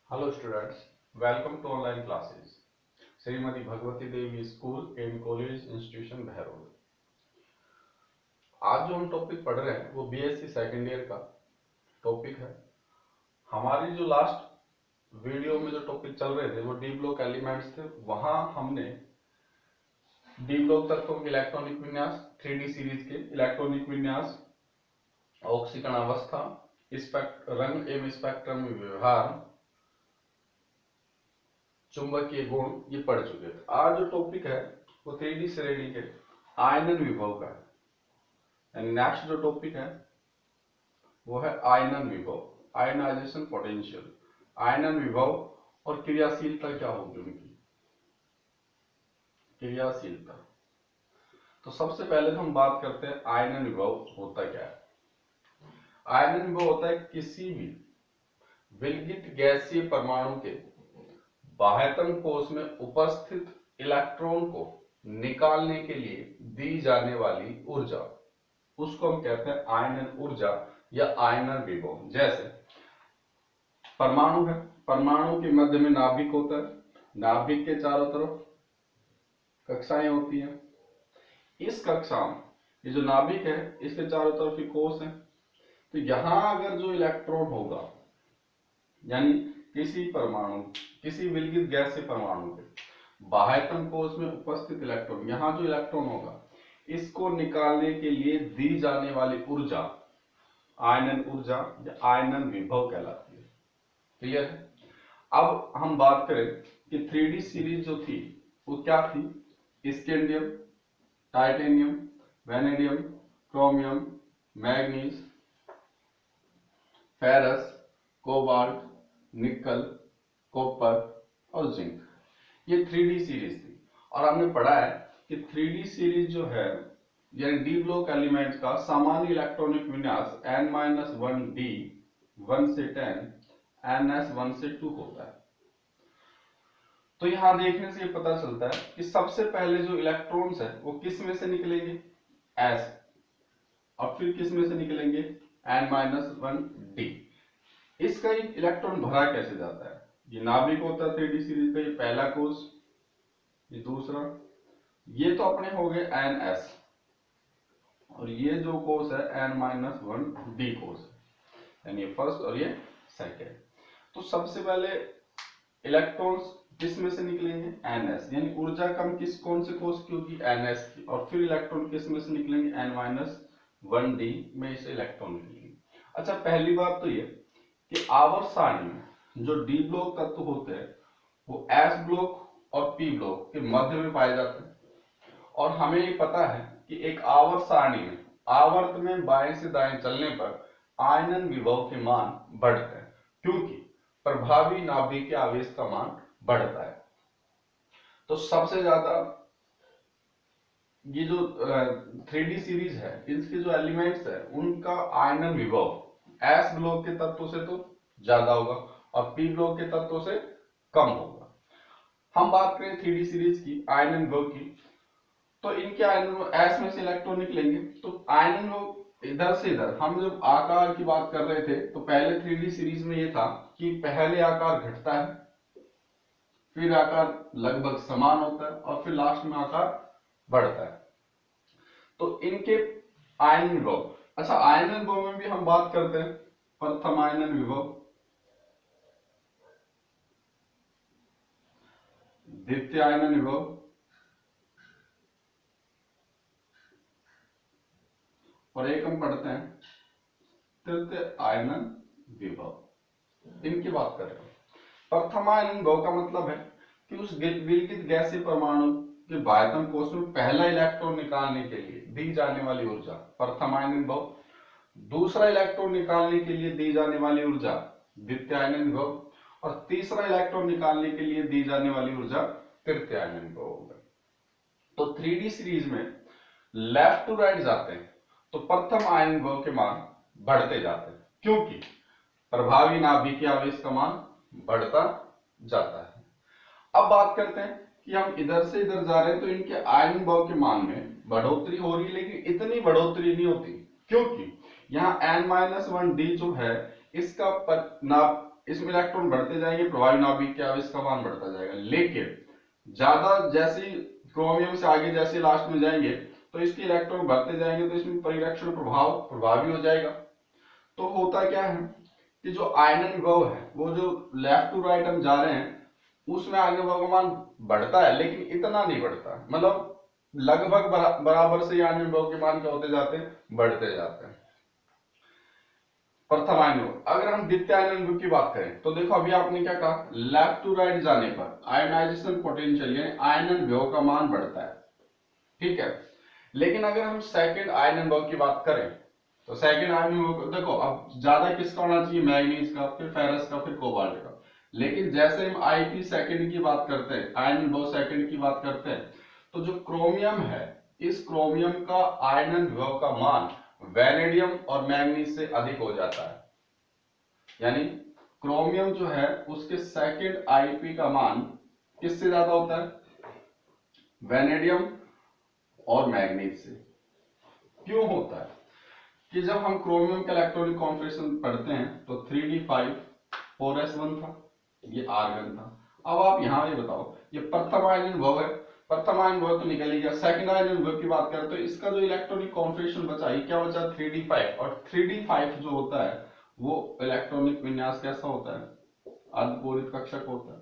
Hello students, welcome to online classes. Shrimati Bhagwati Devi school and college institution Behror. आज जो हम topic पढ़ रहे हैं वो बीएससी सेकेंड ईयर का टॉपिक है। हमारी जो लास्ट वीडियो में जो टॉपिक चल रहे थे वो डी ब्लॉक एलिमेंट्स थे। वहां हमने डी ब्लॉक तत्वों के इलेक्ट्रॉनिक विन्यास, 3D सीरीज के इलेक्ट्रॉनिक विन्यास, ऑक्सीकरण अवस्था, रंग एवं स्पेक्ट्रम में व्यवहार, चुंबकीय गुण ये पढ़ चुके थे। आज जो टॉपिक है वो 3D श्रेणी के आयनन विभव का है। नेक्स्ट जो टॉपिक है वो है आयनन विभव, आयनाइजेशन पोटेंशियल। आयनन विभव और क्रियाशीलता क्या होगी उनकी, क्रियाशीलता। तो सबसे पहले तो हम बात करते हैं आयनन विभव होता क्या है। आयनन विभव होता है किसी भी विलगित गैसीय परमाणु के बाह्यतम कोश में उपस्थित इलेक्ट्रॉन को निकालने के लिए दी जाने वाली ऊर्जा, उसको हम कहते हैं आयनन ऊर्जा या आयनन विभव। जैसे परमाणु है, परमाणु के मध्य में नाभिक होता है, नाभिक के चारों तरफ कक्षाएं होती हैं। इस कक्षा में ये जो नाभिक है इसके चारों तरफ ये कोश है। तो यहां अगर जो इलेक्ट्रॉन होगा, यानी किसी परमाणु, किसी विलगित गैस से परमाणु के बाह्यतम कोश में उपस्थित इलेक्ट्रॉन, यहां जो इलेक्ट्रॉन होगा इसको निकालने के लिए दी जाने वाली ऊर्जा आयनन ऊर्जा या आयनन विभव कहलाती है। क्लियर है? अब हम बात करें कि 3D सीरीज जो थी वो क्या थी। Scandium, titanium, vanadium, chromium, manganese, ferrous, cobalt, निकल, कॉपर और जिंक, ये 3D सीरीज थी। और हमने पढ़ा है कि 3D सीरीज जो है यानी डी ब्लॉक एलिमेंट का सामान्य इलेक्ट्रॉनिक विन्यास n-1d 1 से 10 ns 1 से 2 होता है। तो यहां देखने से ये पता चलता है कि सबसे पहले जो इलेक्ट्रॉन्स है वो किस में से निकलेंगे, s, और फिर किस में से निकलेंगे, n-1d। इसका इलेक्ट्रॉन भरा कैसे जाता है, ये नाभिक होता है 3D सीरीज का, ये पहला कोश, ये दूसरा, ये तो अपने हो गए ns, और ये जो कोश है n-1d कोश है, यानी ये फर्स्ट और ये सेकेंड। तो सबसे पहले इलेक्ट्रॉन्स किस में से निकलेंगे, ns, यानी ऊर्जा कम कौन से कोश की होगी, ns की। और फिर इलेक्ट्रॉन किस में से निकलेंगे, n-1d में इसे इलेक्ट्रॉन निकलेंगे। अच्छा, पहली बात तो ये कि आवर्त सारणी में जो डी ब्लॉक तत्व होते हैं वो एस ब्लॉक और पी ब्लॉक के मध्य में पाए जाते हैं। और हमें ये पता है कि एक आवर्त सारणी में आवर्त में बाएं से दाएं चलने पर आयनन विभव के मान बढ़ते हैं, क्योंकि प्रभावी नाभिक के आवेश का मान बढ़ता है। तो सबसे ज्यादा ये जो 3D सीरीज है इसके जो एलिमेंट्स है उनका आयनन विभव एस ब्लॉक के तत्वों से तो ज्यादा होगा और पी ब्लॉक के तत्वों से कम होगा। हम बात करें 3D सीरीज की आयनन विभव की, तो इनके आयनन एस में से इलेक्ट्रॉन निकलेंगे। तो आयनन विभव इधर से इधर, हम जब आकार की बात कर रहे थे तो पहले 3D सीरीज में ये था कि पहले आकार घटता है, फिर आकार लगभग समान होता है और फिर लास्ट में आकार बढ़ता है। तो इनके आयनन विभव, अच्छा आयनन विभव में भी हम बात करते हैं प्रथम आयनन विभव, द्वितीय आयनन विभव, और एक हम पढ़ते हैं तृतीय आयनन विभव। इनकी बात कर रहे हैं। प्रथम आयनन विभव का मतलब है कि उस विलगित गैसीय परमाणु के बाह्यतम कोश में पहला इलेक्ट्रॉन निकालने के लिए दी जाने वाली ऊर्जा प्रथम आयनन विभव, दूसरा इलेक्ट्रॉन निकालने के लिए दी जाने वाली ऊर्जा द्वितीय आयनन विभव, और तीसरा इलेक्ट्रॉन निकालने के लिए दी जाने वाली ऊर्जा तृतीय आयनन विभव होगा। तो 3D सीरीज में लेफ्ट टू राइट जाते हैं तो प्रथम आयनन विभव के मान बढ़ते जाते हैं, क्योंकि प्रभावी नाभिकीय आवेश का मान बढ़ता जाता है। अब बात करते हैं कि हम इधर से इधर जा रहे हैं तो इनके आयनन विभव के मान में बढ़ोतरी हो रही है, लेकिन इतनी बढ़ोतरी नहीं होती, क्योंकि यहाँ n-1d जो है इसका इसमें इलेक्ट्रॉन बढ़ते जाएंगे, प्रभावी नाभिक के आवेश का मान बढ़ता जाएगा। लेकिन ज्यादा जैसे क्रोमियम से आगे जैसे लास्ट में जाएंगे तो इसके इलेक्ट्रॉन बढ़ते जाएंगे, तो इसमें परिरक्षण प्रभाव प्रभावी हो जाएगा। तो होता क्या है कि जो आयनन विभव है वो जो लेफ्ट टू राइट हम जा रहे हैं उसमें आयनन विभव का मान बढ़ता है, लेकिन इतना नहीं बढ़ता, मतलब लगभग बराबर से आयनन विभव के मान क्या होते जाते हैं, बढ़ते जाते हैं। प्रथम आयन विभव, अगर हम द्वितीय आयनन विभव की बात करें तो देखो अभी आपने क्या कहा, लेफ्ट टू राइट जाने पर आयनाइजेशन पोटेंशियल यानी आयनन विभव का मान बढ़ता है, ठीक है। लेकिन अगर हम सेकंड आयनन विभव की बात करें तो सेकंड आयनन विभव देखो अब ज्यादा किसका होना चाहिए, मैग्नीज का, फिर फेरस का, फिर कोबाल्ट का। लेकिन जैसे हम आईपी सेकंड की बात करते हैं, आयनन विभव सेकंड की बात करते हैं, तो जो क्रोमियम है इस क्रोमियम का आयनन विभव का मान वैनेडियम और मैंगनीज से अधिक हो जाता है। यानी क्रोमियम जो है उसके सेकंड आईपी का मान किससे ज्यादा होता है, वैनेडियम और मैंगनीज से। क्यों होता है कि जब हम क्रोमियम का इलेक्ट्रॉनिक कॉन्फ़िगरेशन पढ़ते हैं तो 3d5 4s1 था, ये आर्गन था। अब आप यहां ये बताओ, ये प्रथम आयनन विभव है, प्रथम आयनन विभव तो निकल ही गया। सेकंड आयनन विभव की बात करें तो इसका जो इलेक्ट्रॉनिक कॉन्फ़िगरेशन बचा ये क्या बचा, 3d5। और 3d5 जो होता है वो इलेक्ट्रॉनिक विन्यास कैसा होता है, अर्धपूरित कक्षक होता है।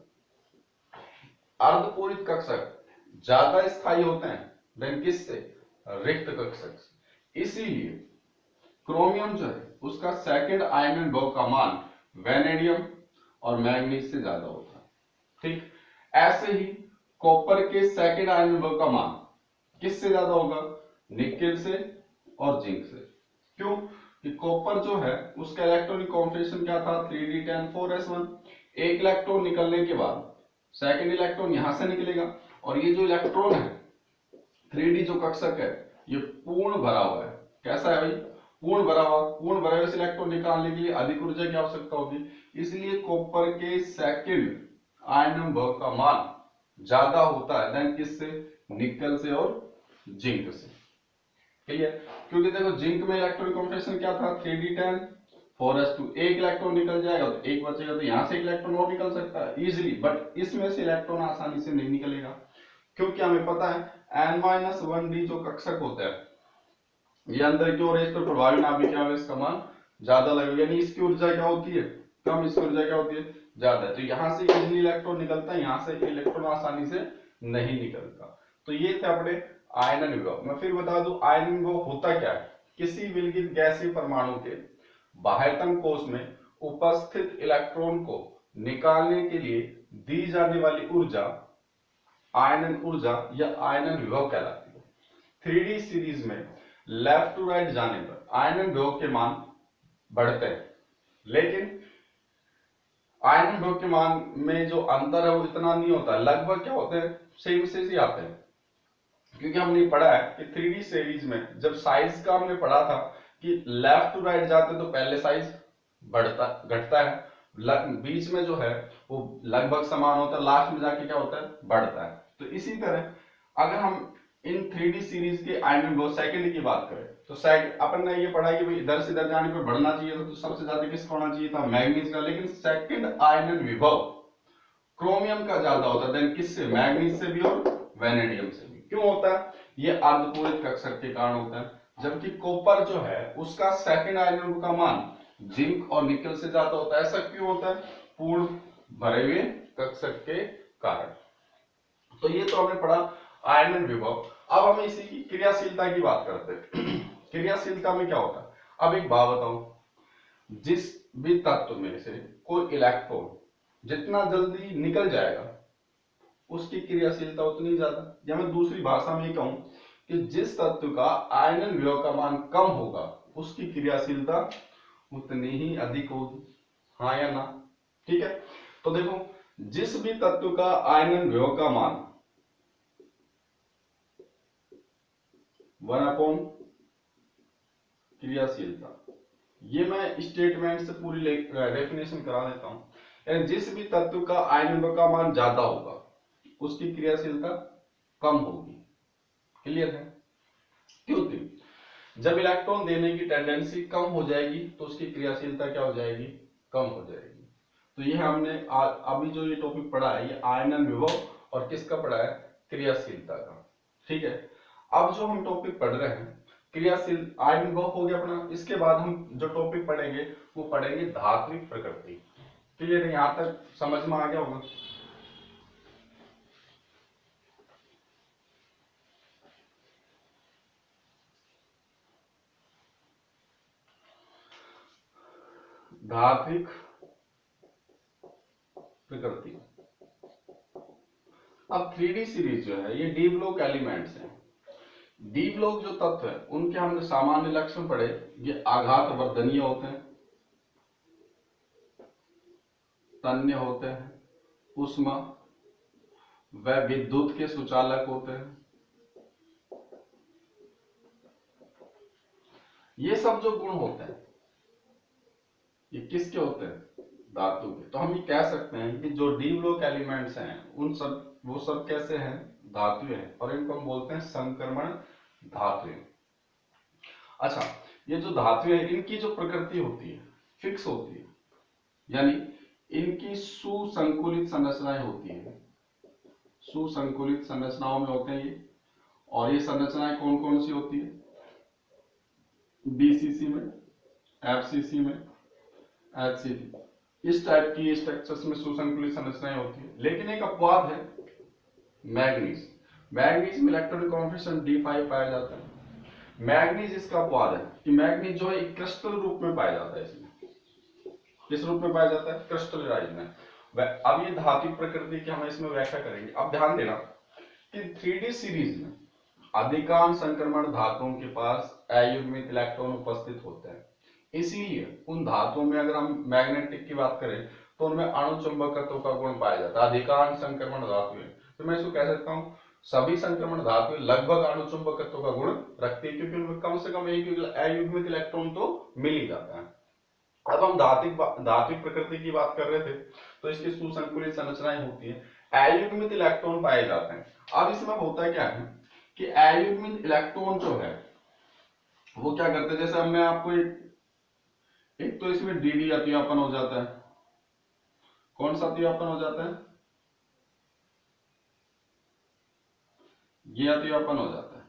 अर्धपूरित कक्षक ज्यादा स्थायी होते हैं देन किससे, रिक्त कक्षक से। इसीलिए क्रोमियम जो है उसका सेकंड आयनन विभव का मान वैनेडियम और मैंगनीज से ज्यादा होता है, ठीक। ऐसे ही कॉपर के सेकंड आयनन विभव का मान किससे ज्यादा होगा, निकेल से और जिंक से। क्यों कि कॉपर जो है उसका इलेक्ट्रॉनिक कॉन्फ़िगरेशन क्या था, 3d10 4s1। एक इलेक्ट्रॉन निकलने के बाद सेकंड इलेक्ट्रॉन यहां से निकलेगा और ये जो इलेक्ट्रॉन है 3d जो कक्षक है ये पूर्ण भरा हुआ है। कैसा है भाई, पूर्ण भरा हुआ। पूर्ण भरे हुए इलेक्ट्रॉन निकालने के लिए अधिक ऊर्जा की आवश्यकता होगी, इसलिए कॉपर के सेकंड आयनन विभव का मान ज्यादा होता है देन किससे, निकल से और जिंक से। क्लियर, क्योंकि देखो जिंक में इलेक्ट्रॉनिक कॉन्फ़िगरेशन क्या था, 3d10 4s2। एक इलेक्ट्रॉन निकल जाएगा तो एक बचेगा, तो यहां से एक इलेक्ट्रॉन और निकल सकता है इजीली, बट इसमें से इलेक्ट्रॉन आसानी से नहीं निकलेगा, क्योंकि हमें पता है n-1d जो कक्षक होता है ये अंदर की ओर है, इस पर प्रभावी नाभिक के आवेश का मान ज्यादा लगेगा, यानी इसकी ऊर्जा क्या होती है कम, इसकी ऊर्जा क्या होती है ज्यादा। तो यहां से इजीली इलेक्ट्रॉन निकलता है, यहां से इलेक्ट्रॉन आसानी से नहीं निकलता। तो ये थे अपने आयनन विभव। मैं फिर बता दूं आयनन विभव होता क्या है, किसी विलगित गैसीय परमाणु के बाह्यतम कोश में उपस्थित इलेक्ट्रॉन को निकालने के लिए दी जाने वाली ऊर्जा आयनन ऊर्जा या आयनन विभव कहलाती है। 3d सीरीज में लेफ्ट टू राइट जाने पर आयनन विभव के मान बढ़ते हैं, लेकिन आयनन विभव के मान में जो अंतर है वो इतना नहीं होता, लगभग क्या होते हैं सेम से ही आते हैं। क्योंकि हमने पढ़ा है कि 3d सीरीज में जब साइज का हमने पढ़ा था कि लेफ्ट टू राइट जाते तो पहले साइज बढ़ता घटता है, बीच में जो है वो लगभग समान होता है, लास्ट में जाके क्या होता है बढ़ता है। तो इसी तरह अगर हम इन 3d सीरीज के आयनन विभव सेकंड की बात करें तो अपन ने ये पढ़ा कि भाई इधर से इधर जाने पर बढ़ना चाहिए तो सबसे ज्यादा किसका होना चाहिए था, मैंगनीज का। लेकिन सेकंड आयनन विभव क्रोमियम का ज्यादा होता है देन किससे, मैंगनीज से भी और वैनेडियम से भी। क्यों होता है, ये अर्धपूरित कक्षक के कारण होता है। जबकि कॉपर जो है उसका सेकंड आयनन का मान जिंक और निकल से ज्यादा होता है। ऐसा क्यों होता है, पूर्ण भरे हुए कक्षक के कारण। तो ये तो हमने पढ़ा आयनन विभव। अब हम इसी की क्रियाशीलता की बात करते हैं। क्रियाशीलता में क्या होता है, अब एक बात बताओ, जिस भी तत्व में से कोई इलेक्ट्रॉन जितना जल्दी निकल जाएगा उसकी क्रियाशीलता उतनी ज्यादा। या मैं दूसरी भाषा में कहूं कि जिस तत्व का आयनन विभव का मान कम होगा उसकी क्रियाशीलता उतनी ही अधिक होगी, हाँ या ना। ठीक है, तो देखो जिस भी तत्व का आयनन विभव का मान 1 क्रियाशीलता, ये मैं स्टेटमेंट से पूरी डेफिनेशन करा देता हूं। यानी जिस भी तत्व का आयनन विभव का मान ज्यादा होगा उसकी क्रियाशीलता कम होगी। क्लियर है, क्योंकि जब इलेक्ट्रॉन देने की टेंडेंसी कम हो जाएगी तो उसकी क्रियाशीलता क्या हो जाएगी, कम हो जाएगी। तो ये हमने अभी जो ये टॉपिक पढ़ा है ये आयनन विभव और किसका पढ़ा है, क्रियाशीलता का। ठीक है, अब जो हम टॉपिक पढ़ रहे हैं क्रियाशील आयन विभव हो गया अपना, इसके बाद हम जो टॉपिक पढ़ेंगे वो पढ़ेंगे धात्विक प्रकृति। क्लियर है, यहां तक समझ में आ गया होगा। धात्विक प्रकृति। अब 3D सीरीज जो है ये डी ब्लॉक एलिमेंट्स हैं। डी ब्लॉक जो तत्व है उनके हमने सामान्य लक्षण पढ़े, ये आघात वर्धनीय होते हैं, तन्य होते हैं, उष्मा व विद्युत के सुचालक होते हैं। ये सब जो गुण होते हैं ये किसके होते हैं, धातु के। तो हम ये कह सकते हैं कि जो डी ब्लॉक एलिमेंट्स हैं उन सब वो सब कैसे हैं, धातु हैं, और इनको हम बोलते हैं संक्रमण धातुएं। अच्छा, ये जो धातुएं हैं इनकी जो प्रकृति होती है फिक्स होती है, यानी इनकी सुसंकुलित संरचनाएं होती है, सुसंकुलित संरचनाओं में होते हैं ये। और ये संरचनाएं कौन कौन सी होती है, बीसीसी में, एफसीसी में, एचसीसी, इस टाइप की स्ट्रक्चर्स में सुसंकुलित संरचनाएं होती है। लेकिन एक अपवाद है मैग्नीज। मैग्नीज में इलेक्ट्रॉनिक कॉन्फिगरेशन D5 पाया जाता है। मैग्नीज इसका अपवाद है कि मैग्नीज जो है एक क्रिस्टल रूप में पाया जाता है। इसमें किस रूप में पाया जाता है, क्रिस्टलाइज में। अब ये धात्विक प्रकृति की हम इसमें व्याख्या करेंगे। अब ध्यान देना कि 3D सीरीज में अधिकांश संक्रमण धातुओं के पास अयुग्मित इलेक्ट्रॉन उपस्थित होते हैं। इसीलिए उन धातुओं में अगर हम मैग्नेटिक की बात करें तो उनमें अणुचुंबकत्व का गुण पाया जाता है। अधिकांश संक्रमण धातुएं, तो मैं इसको कह सकता हूं सभी संक्रमण धातुएं लगभग अणुचुंबकत्व का गुण रखती है, क्योंकि उनमें कम से कम एक अयुग्मित इलेक्ट्रॉन तो मिल ही जाता है। अब हम धात्विक प्रकृति की बात कर रहे थे, तो इसकी सुसंकुलित संरचनाएं होती है, अयुग्मित इलेक्ट्रॉन पाए जाते हैं। अब इसमें होता क्या है कि अयुग्मित इलेक्ट्रॉन जो है वो क्या करते हैं, जैसे अब मैं आपको एक तो इसमें डी अतिव्यापन हो जाता है। कौन सा अतिव्यापन हो जाता है, ये अतिव्यापन हो जाता है,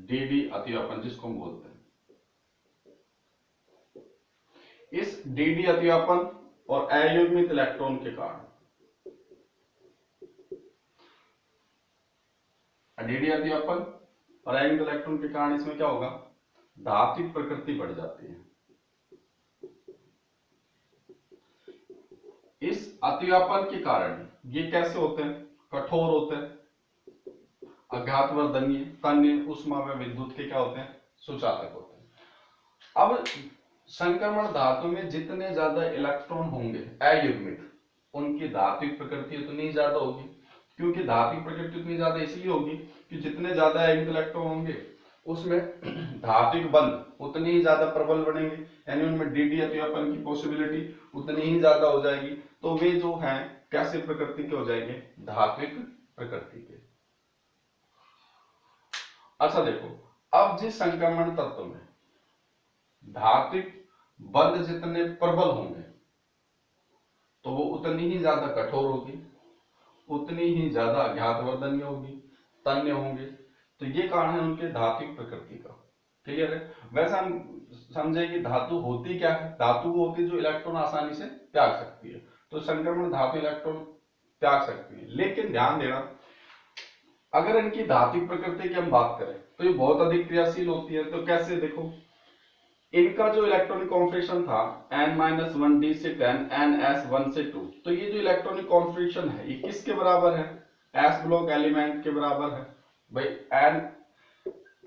डी अतिव्यापन जिसको हम बोलते हैं। इस डी अतिव्यापन और अयुग्मित इलेक्ट्रॉन के कारण, डी अतिव्यापन और अयुग्मित इलेक्ट्रॉन के कारण इसमें क्या होगा, धात्विक प्रकृति बढ़ जाती है। इस अतिव्यापन के कारण ये कैसे होते हैं, कठोर होते हैं, आघातवर्धनीय, तन्य, उष्मा व विद्युत के क्या होते हैं, सुचालक होते हैं। अब संक्रमण धातु में जितने ज्यादा इलेक्ट्रॉन होंगे अयुग्मित, उनकी धात्विक प्रकृति उतनी ज्यादा होगी। क्योंकि धात्विक प्रकृति उतनी ज्यादा इसलिए होगी कि जितने ज्यादा अयुग्मित इलेक्ट्रॉन होंगे उसमें धात्विक बंध उतनी ही ज्यादा प्रबल बनेंगे, यानी उनमें डी अतिव्यापन की पॉसिबिलिटी उतनी ही ज्यादा हो जाएगी। तो वे जो हैं कैसे प्रकृति के हो जाएंगे, धात्विक प्रकृति के। अच्छा देखो, अब जिस संक्रमण तत्व में धात्विक बंध जितने प्रबल होंगे तो वो उतनी ही ज्यादा कठोर होगी, उतनी ही ज्यादा आघातवर्धनीय होगी, तन्य होंगे। तो ये कारण है उनके धात्विक प्रकृति का। क्लियर है। वैसे हम समझे कि धातु होती क्या है, धातु वो होती है जो इलेक्ट्रॉन आसानी से त्याग सकती है। तो संक्रमण धातु इलेक्ट्रॉन त्याग सकती है। लेकिन ध्यान देना, अगर इनकी धात्विक प्रकृति की हम बात करें तो ये बहुत अधिक क्रियाशील होती है। तो कैसे, देखो इनका जो इलेक्ट्रॉनिक कॉन्फिगरेशन था n-1d से 10 ns1 से 2, तो ये जो इलेक्ट्रॉनिक कॉन्फिगरेशन है ये किसके बराबर है, s ब्लॉक एलिमेंट के बराबर है भाई।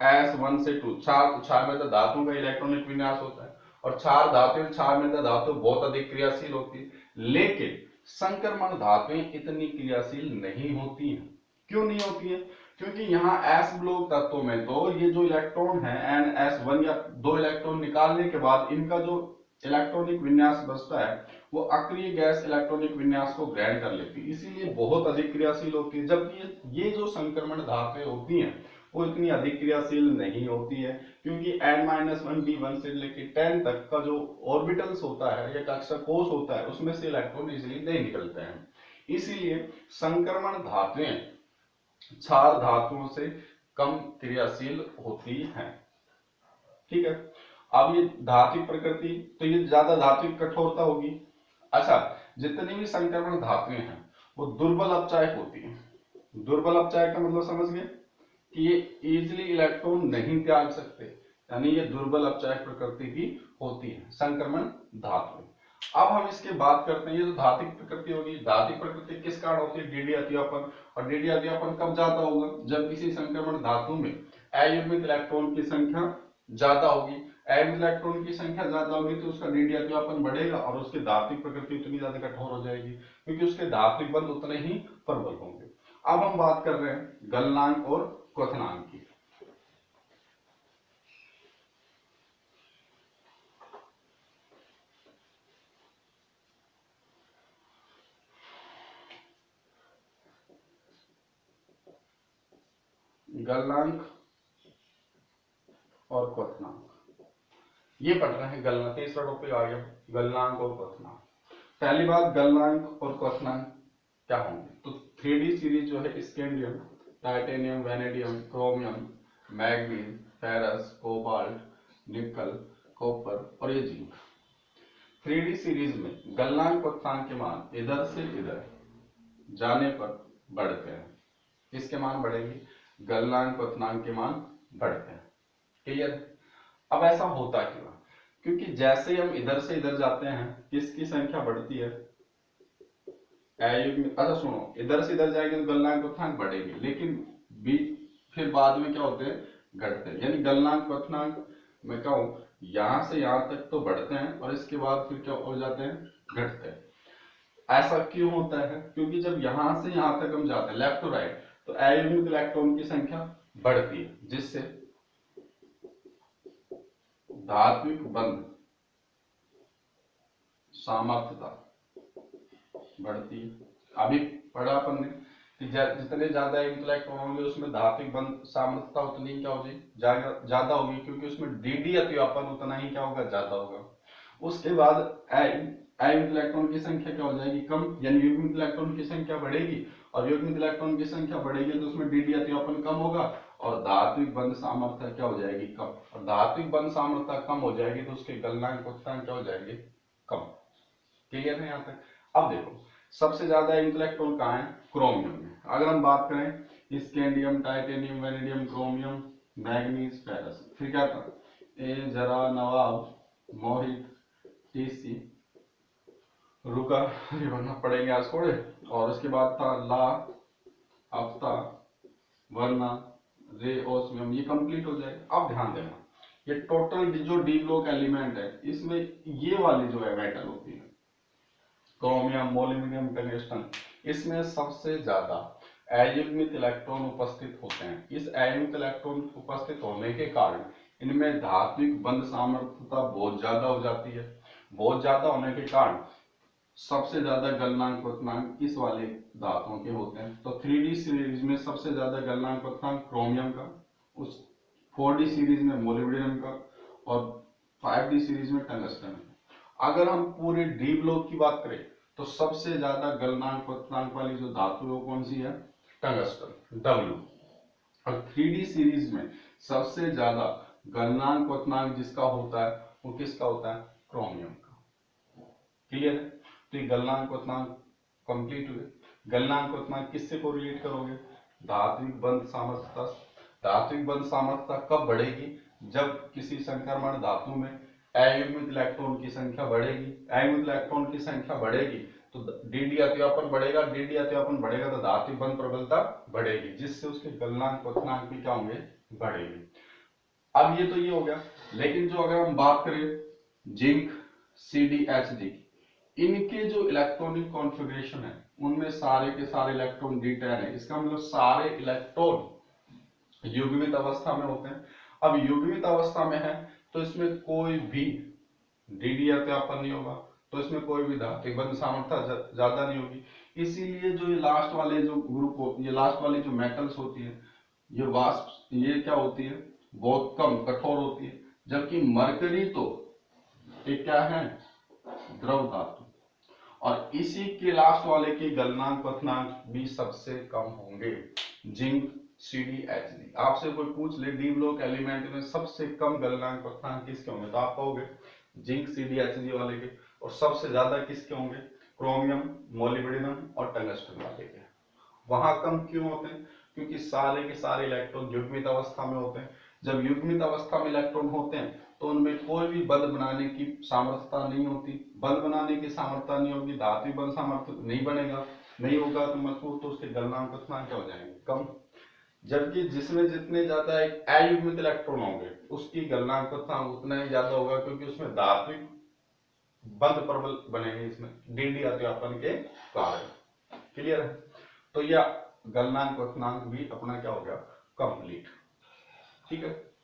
ns1 से 2 क्षार में धातुओं का इलेक्ट्रॉनिक विन्यास होता है, और क्षार में धातु बहुत अधिक क्रियाशील होती है। लेकिन संक्रमण धातुएं इतनी क्रियाशील नहीं होती हैं। क्यों नहीं होती है, क्योंकि यहाँ s ब्लॉक तत्वों में तो ये जो इलेक्ट्रॉन है ns1 या 2 इलेक्ट्रॉन निकालने के बाद इनका जो इलेक्ट्रॉनिक विन्यास बचता है वो अक्रिय गैस इलेक्ट्रॉनिक विन्यास को ग्रहण कर लेती है, इसीलिए बहुत अधिक क्रियाशील होती है। जबकि ये जो संक्रमण धातुएं होती हैं वो इतनी अधिक क्रियाशील नहीं होती है, क्योंकि n-1 से लेकर 10 तक का जो ऑर्बिटल्स होता है या कक्षा कोश होता है उसमें से इलेक्ट्रॉन इजिली नहीं निकलते हैं। इसीलिए संक्रमण धातुएं क्षार धातुओं से कम क्रियाशील होती हैं। ठीक है, अब ये धात्विक प्रकृति, तो ये ज्यादा धात्विक कठोरता होगी। अच्छा, जितनी भी संक्रमण धातुएं हैं वो दुर्बल अपचायक होती हैं। दुर्बल अपचायक का मतलब समझ गए कि ये इजिली इलेक्ट्रॉन नहीं त्याग सकते, यानी ये दुर्बल अपचायक प्रकृति की होती है संक्रमण धातु। अब हम इसके बात करते हैं, ये जो धात्विक प्रकृति होगी, धात्विक प्रकृति किस कारण होती है? डीडी अतिव्यापन। और डीडी अतिव्यापन कब ज्यादा होगा? जब किसी संक्रमण धातु में अयुग्मित इलेक्ट्रॉन की संख्या ज्यादा होगी। अयुग्मित इलेक्ट्रॉन की संख्या ज्यादा होगी तो उसका डीडी अतिव्यापन बढ़ेगा और उसकी धात्विक प्रकृति उतनी ज्यादा कठोर हो जाएगी, क्योंकि उसके धात्विक बंध उतने ही प्रबल होंगे। अब हम बात कर रहे हैं गलनांक और क्वथनांक की। गलनांक और क्वथनांक ये पढ़ रहे हैं। गलनांक तीसरा टॉपिक आ गया, गलनांक और क्वथनांक। पहली बात, गलनांक और क्वथनांक क्या होंगे? तो 3D सीरीज जो है scandium, titanium, vanadium, chromium, manganese, ferrous, cobalt, निकल, कॉपर और ये जिंक। 3D सीरीज में गलनांक क्वथनांक के मान इधर से इधर जाने पर बढ़ते हैं। किसके मान बढ़ेंगे? गलनांक क्वथनांक के मान बढ़ते हैं। क्लियर? अब ऐसा होता क्यों? क्योंकि जैसे ही हम इधर से इधर जाते हैं किसकी संख्या बढ़ती है? अच्छा सुनो, इधर से इधर जाएंगे तो गलनांक क्वथनांक बढ़ेगी, लेकिन फिर बाद में क्या होते हैं? घटते हैं। यानी गलनांक क्वथनांक मैं कहूं यहां से यहां तक तो बढ़ते हैं और इसके बाद फिर क्या हो जाते हैं? घटते हैं। ऐसा क्यों होता है? क्योंकि जब यहां से यहां तक हम जाते हैं लेफ्ट टू राइट तो अयुग्मित इलेक्ट्रॉन की संख्या बढ़ती है, जिससे धात्विक बंध सामर्थ्यता बढ़ती है। अभी पढ़ा अपन ने कि जितने ज्यादा इलेक्ट्रॉन होंगे उसमें धात्विक बंध सामर्थ्यता उतनी क्या होगी? ज्यादा होगी, क्योंकि उसमें डीडी अतिव्यापन उतना ही क्या होगा? ज्यादा होगा। उसके बाद अयुग्मित इलेक्ट्रॉन की संख्या क्या हो जाएगी? कम, यानी युग्मित इलेक्ट्रॉन की संख्या बढ़ेगी और युग्मित इलेक्ट्रॉन की संख्या बढ़ेगी तो उसमें डीडी अतिव्यापन कम होगा और धात्विक बंध सामर्थ्यता क्या हो जाएगी? कम। और धात्विक बंध सामर्थ्यता कम हो जाएगी तो उसके गलनांक क्वथनांक क्या हो जाएंगे? कम। क्लियर है यहाँ तक? अब देखो, सबसे ज्यादा इलेक्ट्रॉन कहाँ है? क्रोमियम में। अगर हम बात करें scandium, titanium, vanadium, chromium, manganese, ferrous, फिर क्या था? ए जरा, नवाब, मोहित, टीसी, रुका, ये बनना पड़ेंगे आज थोड़े। और उसके बाद था ला, हफ्ता, वरना, रे, ओस्मियम, ये कंप्लीट हो जाएगा। अब ध्यान देना, ये टोटल जो डी ब्लॉक एलिमेंट है इसमें ये वाली जो है मेटल होती है क्रोमियम, मोलिब्डेनम, टंगस्टन, इसमें सबसे ज्यादा अयुग्मित इलेक्ट्रॉन उपस्थित होते हैं। इस अयुग्मित इलेक्ट्रॉन उपस्थित होने के कारण इनमें धात्विक बंध सामर्थ्यता बहुत ज्यादा हो जाती है। बहुत ज्यादा होने के कारण सबसे ज्यादा गलनांक क्वथनांक इस वाले धातुओं के होते हैं। तो 3D सीरीज में सबसे ज्यादा गलनांक क्वथनांक क्रोमियम का, उस 4D सीरीज में मोलिब्डेनम का और 5D सीरीज में टंगस्टन का। अगर हम पूरे डी ब्लॉक की बात करें तो सबसे ज्यादा गलनांक क्वथनांक वाली जो धातु है वो कौन सी है? Tungsten, W। और 3D सीरीज में सबसे ज्यादा गलनांक क्वथनांक जिसका होता है वो किसका होता है? क्रोमियम का। क्लियर है? तो ये गलनांक क्वथनांक कंप्लीट हुए। गलनांक क्वथनांक किससे कोरिलेट करोगे? धात्विक बंध सामर्थ्यता। धात्विक बंध सामर्थ्यता कब बढ़ेगी? जब किसी संक्रमण धातु में अयुग्मित इलेक्ट्रॉन की संख्या बढ़ेगी। अयुग्मित इलेक्ट्रॉन की संख्या बढ़ेगी तो डीडी अतिव्यापन बढ़ेगा। डीडी अतिव्यापन बढ़ेगा तो धात्विक बंध प्रबलता बढ़ेगी, जिससे उसके गलनांक क्वथनांक भी क्या होंगे? बढ़ेंगे। अब ये तो ये हो गया, लेकिन जो अगर हम बात करें जिंक, CdHd, इनके जो इलेक्ट्रॉनिक कॉन्फ़िगरेशन है उनमें सारे के सारे इलेक्ट्रॉन D10 है। इसका मतलब सारे इलेक्ट्रॉन युग्मित अवस्था में होते हैं। अब युग्मित अवस्था में है तो इसमें कोई भी डीडी अतिव्यापन नहीं होगा, तो इसमें कोई भी धात्विक बंध सामर्थ्यता ज्यादा नहीं होगी। इसीलिए जो ये लास्ट वाले जो ग्रुप हो, ये लास्ट वाली जो मेटल्स होती है ये वाष्प ये क्या होती है, बहुत कम कठोर होती है, जबकि मरकरी तो एक क्या है, द्रव धातु। और इसी के लास्ट वाले के गलनांक क्वथनांक भी सबसे कम होंगे, जिंक CdHd। आपसे कोई पूछ ले डी ब्लॉक एलिमेंट में सबसे कम गलनांक क्वथनांक किसके होंगे, तो आप कहोगे जिंक CdHd वाले के। और सबसे ज्यादा किसके होंगे, क्रोमियम, मोलिब्डेनम और टंगस्टन वाले के। वहां कम क्यों होते हैं, क्योंकि सारे के सारे इलेक्ट्रॉन युग्मित अवस्था में होते हैं। जब युग्मित अवस्था में इलेक्ट्रॉन होते हैं तो उनमें कोई भी बल बनाने की सामर्थ्यता नहीं होती। बल बनाने की सामर्थ्यता नहीं होगी, धात्विक बल सामर्थ्य नहीं बनेगा, नहीं होगा तो मजबूत, तो उसके गलनांक क्वथनांक क्या हो जाएंगे, कम। जबकि जिसमें जितने ज्यादा एक अयुग्मित इलेक्ट्रॉन होंगे उसकी गलनांक क्वथनांक उतना ही ज्यादा होगा, क्योंकि उसमें धात्विक बंध प्रबल बनेंगे, इसमें डी अध्यापन के कारण। क्लियर है, तो यह गलनांक क्वथनांक भी अपना क्या हो गया, कंप्लीट। ठीक है।